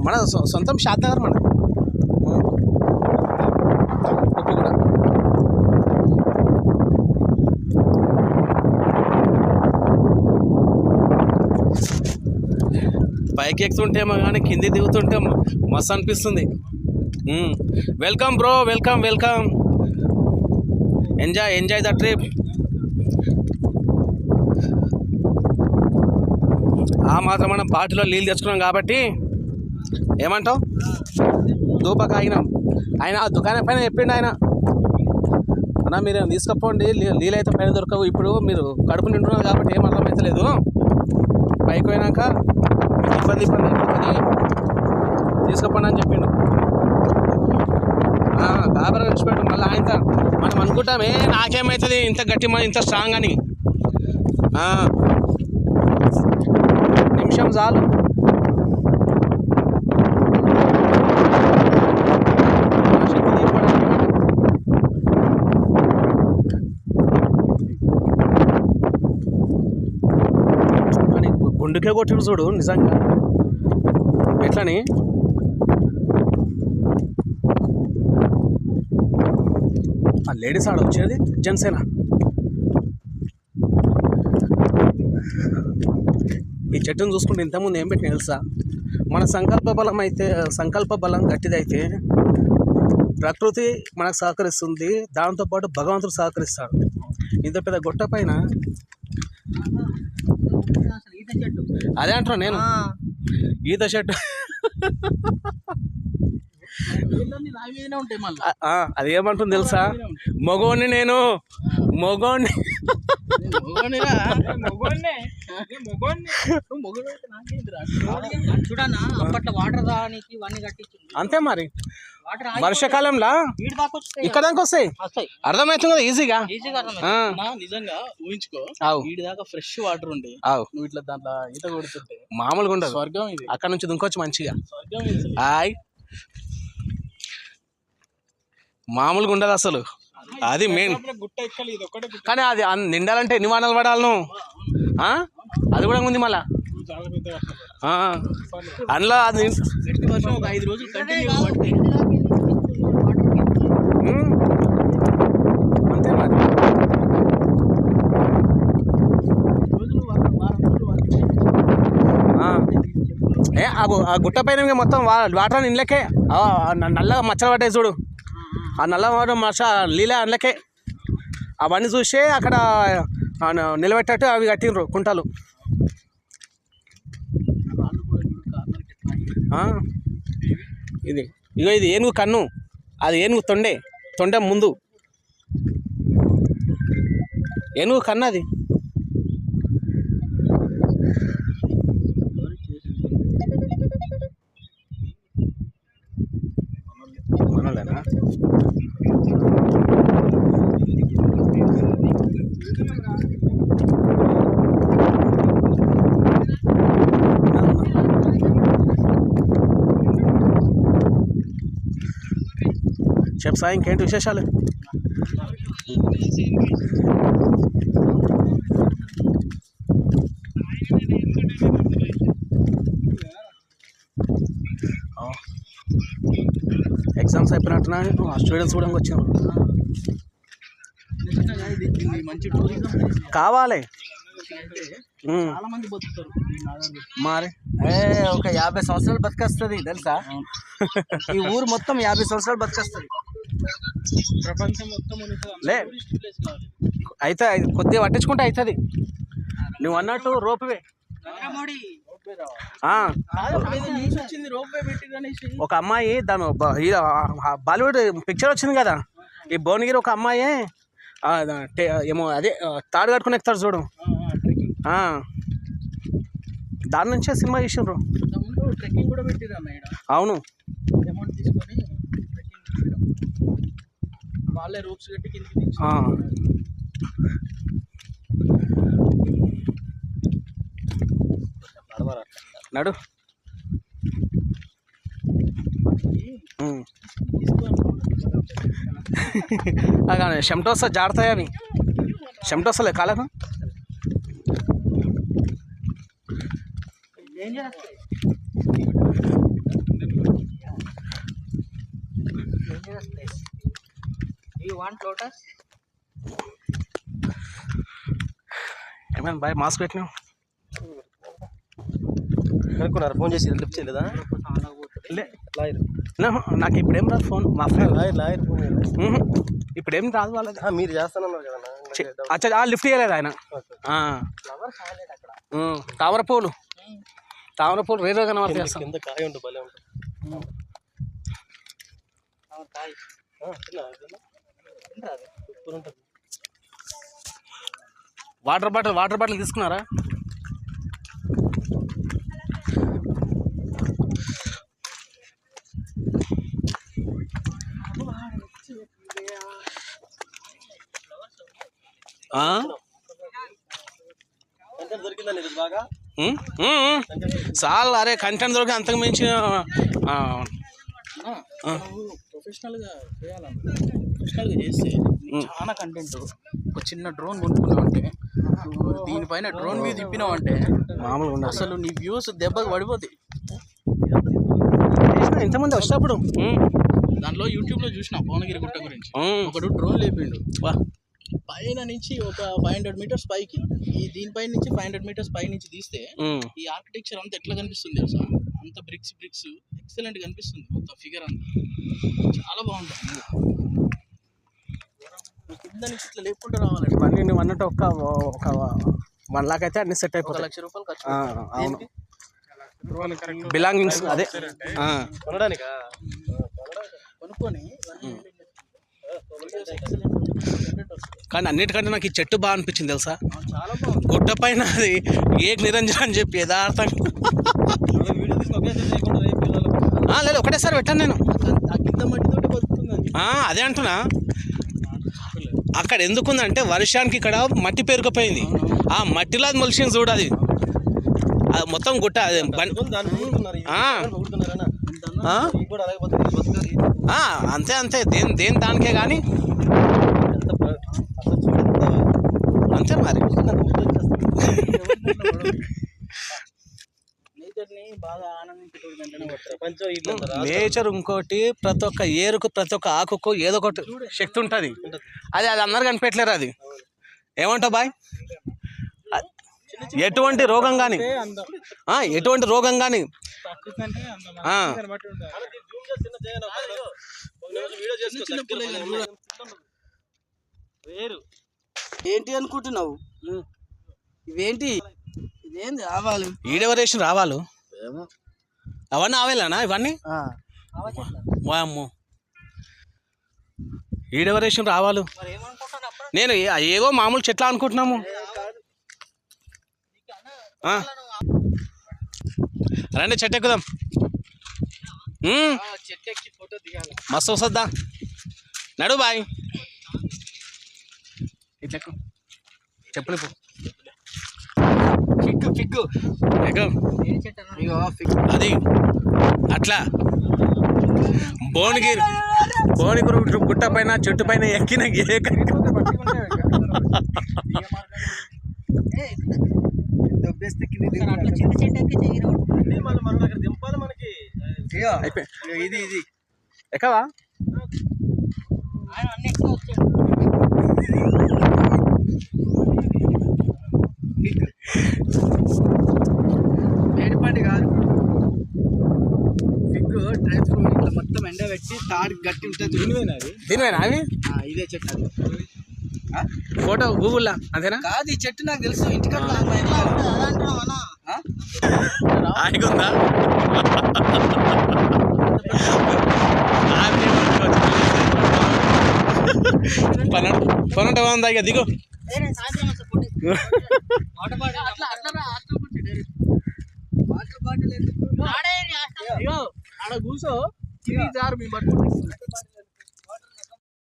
మన సొంతం షాద్నగర్ మన ఉప్పు కూడా పైకి ఎక్కుతుంటేమో కానీ కింది దిగుతుంటే మస్తు అనిపిస్తుంది. Welcome bro, welcome welcome. Enjoy the trip. ఆ మాత్రం మనం బాటిలో నీళ్ళు తెచ్చుకున్నాం కాబట్టి ఏమంటావు, దూపక ఆగినాం. ఆయన ఆ దుకాణం పైన చెప్పిండు ఆయన, అన్నా మీరు తీసుకపోండి, నీళ్ళు అయితే పైన దొరకవు, ఇప్పుడు మీరు కడుపు నింటున్నారు కాబట్టి ఏం అర్థమవుతలేదు, పైకి పోయినాక ఇబ్బంది అయిపోతుంది, తీసుకపోండి అని చెప్పిండు. గాబరా విడిచిపెట్టు. మళ్ళీ ఆయన మనం అనుకుంటామే నాకేమవుతుంది ఇంత గట్టి ఇంత స్ట్రాంగ్ అని. నిమిషం చాలు. కానీ గుండుకే కొట్టిడు చూడు నిజంగా ఎట్లని. ఆ లేడీస్ ఆడ వచ్చేది జనసేన. ఈ చెట్టును చూసుకుంటే ఇంతకుముందు ఏం పెట్టిన తెలుసా, మన సంకల్ప బలం గట్టిదైతే ప్రకృతి మనకు సహకరిస్తుంది, దాంతోపాటు భగవంతుడు సహకరిస్తాడు. ఇంత పెద్ద గొట్ట పైన అదే అంటున్నా నేను, ఈత చెట్టు అది ఏమంటుంది తెలుసా, మగోని నేను మగోని అంతే మరి. వర్షాకాలంలో ఇక్కడ దాకా వస్తాయి, అర్థమవుతుంది కదా ఈజీగా. నిజంగా ఊహించుకో, వీడి దాకా ఫ్రెష్ వాటర్ ఉండే నువ్వు ఇట్లా దాంట్లో ఈత కొడుతుంటే మామూలుగా ఉండదు, స్వర్గం ఇది. అక్కడ నుంచి దుంకొచ్చు మంచిగా, స్వర్గం మామూలుగా ఉండదు అసలు. అది మెయిన్. కానీ అది నిండాలంటే ఎన్ని వానలు పడాలి నువ్వు, అది కూడా ఉంది మళ్ళా అందులో. అది 5 రోజులు అంతే మరి. ఆ గుట్ట పైన మొత్తం వాటర్ ఇండ్లకే నల్లగా మచ్చలు పడ్డాయి చూడు, ఆ నల్ల మచ్చ నీళ్ళ అందులోకే. అవన్నీ చూసే అక్కడ నిలబెట్టట్టు అవి కట్టిండ్రు కుంటలు. ఇది ఏనుగు కన్ను, అది ఏనుగు తొండె ముందు ఏనుగు కన్ను అది. మనోళ్ళేనా? చెప్పు సాయి, ఇంకేంటి విశేషాలు? ఎగ్జామ్స్ అయిపోయినట్టున్నా స్టూడెంట్స్ కూడా వచ్చాము. కావాలి మరి ఒక 50 సంవత్సరాలు బతికేస్తుంది తెలుసా. ఈ ఊరు మొత్తం 50 సంవత్సరాలు బతికేస్తుంది. ప్రపంచం మొత్తం అయితే కొద్దిగా పట్టించుకుంటే అవుతుంది. నువ్వు అన్నట్టు రోప్వే ఒక అమ్మాయి దాని బాలీవుడ్ పిక్చర్ వచ్చింది కదా, ఈ భువనగిరి ఒక అమ్మాయి ఏమో అదే తాడు కట్టుకుని ఎక్కుతాడు చూడు, దాని నుంచే సినిమా చేసిండ్రు. అవును, నడు చెమట వస్తా జారుతాయి అవి, చెమట వస్తలే కాలకు. lotus place. Do you want lotus? ఏమైనా బాయ్ మాస్క్ పెట్టినావు అనుకున్నారు ఫోన్ చేసి లిఫ్ట్ చేయలేదా నాకు ఇప్పుడేం రాదు ఫోన్ మా ఫ్రెండ్ లాయర్ ఫోన్ ఇప్పుడేం రాదు వాళ్ళది మీరు చేస్తానన్నారు కదా అచ్చా లిఫ్ట్ చేయలేదు ఆయన తామర పూలు రేరే కనబడతాయి కింద కాయ ఉంటుంది భలే ఉంటుంది వాటర్ బాటిల్ తీసుకున్నారా దొరికిందండి ఇది బాగా చాలా అరే కంటెంట్ దొరికి అంతకు మించి ప్రొఫెషనల్గా చేస్తే చాలా కంటెంట్ ఒక చిన్న డ్రోన్ కొనుక్కున్నావు అంటే దీనిపైన డ్రోన్ మీద తిప్పినావు అంటే మామూలుగా అసలు నీ వ్యూస్ దెబ్బకి పడిపోతాయి. ఎంతమంది వచ్చినప్పుడు దాంట్లో యూట్యూబ్లో చూసిన భువనగిరి గుట్ట గురించి ఒకడు డ్రోన్ లేపిండు పైన నుంచి ఒక 500 మీటర్స్ పైకి దీనిపై నుంచి 500 మీటర్స్ పై నుంచి తీస్తే ఈ ఆర్కిటెక్చర్ అంతా ఎట్లా కనిపిస్తుంది తెలుసా? అంత బ్రిక్స్ ఎక్సలెంట్ కనిపిస్తుంది మొత్తం ఫిగర్ అంతా చాలా బాగుంటుంది. కింద నుంచి ఇట్లా లేకుండా రావాలండి ఇవన్నీ నువ్వు అన్నట్టు ఒక 1 లాక్ అయితే అన్ని సెట్ అయిపోతాయి. 1 లక్ష రూపాయలు ఖర్చు. అవును బిలాంగింగ్స్ అదే కొనుక్కొని కానీ అన్నిటికంటే నాకు ఈ చెట్టు బాగా అనిపించింది తెలుసా? చాలా బాగుంది. గుట్ట పైన అది ఏక్ నిరంజన్ అని చెప్పి యథార్థంగా లేదు ఒకటేసారి పెట్టాను నేను. కింద మట్టితోటి బతుకుతుంది. అదే అంటున్నా. అక్కడ ఎందుకుందంటే వర్షానికి ఇక్కడ మట్టి పేరుకుపోయింది. ఆ మట్టిలో అది మొలిసింది చూడు. అది మొత్తం గుట్ట అదే అంతే దేని దానికే కానీ అంతే మరి. నేచర్ ఇంకోటి ప్రతి ఒక్క ఏరుకు ప్రతి ఒక్క ఆకుకు ఏదో ఒకటి శక్తి ఉంటుంది. అది అందరు కనిపెట్టలేరు. అది ఏమంటావు బాయ్? ఎటువంటి రోగం కానీ ఏంటి అనుకుంటున్నావు? ఇవేంటి? ఇదేంది ఆవాలు? ఈడెవరేషన్ రావాలు అవన్నీ ఆవేలానా ఇవన్నీ? వామ్మో ఈడెవరేషన్ రావాలు. నేను ఏవో మామూలు చెట్లా అనుకుంటున్నాము. రండి చెట్టు ఎక్కుదాం. మస్తు వస్తుందా? నడు బాయ్. ఇట్లెక్కు చెప్పులు ఫిగ్గు అది అట్లా భువనగిరి గుట్ట పైన చెట్టు పైన ఎక్కిన ఇది ఎక్కవా? మేడిపండి కాదు ఫిగ్గు డ్రై ఫ్రూట్ ఇట్లా మొత్తం ఎండబెట్టి తాడు గట్టి ఉంటుంది. దీనివేనా అవి? ఇదే చెట్టు. ఫోటో గూగుల్లా అంతేనా? కాదు ఈ చెట్టు నాకు తెలుసు. ఇంటికాడ ఆగిగుందా? పన్నెండు బాగుందా? ఇక దిగు. వాటర్ బాటిల్ ఆడ కూర్చో. 3 జార్ మేము పట్టుకుంటాం.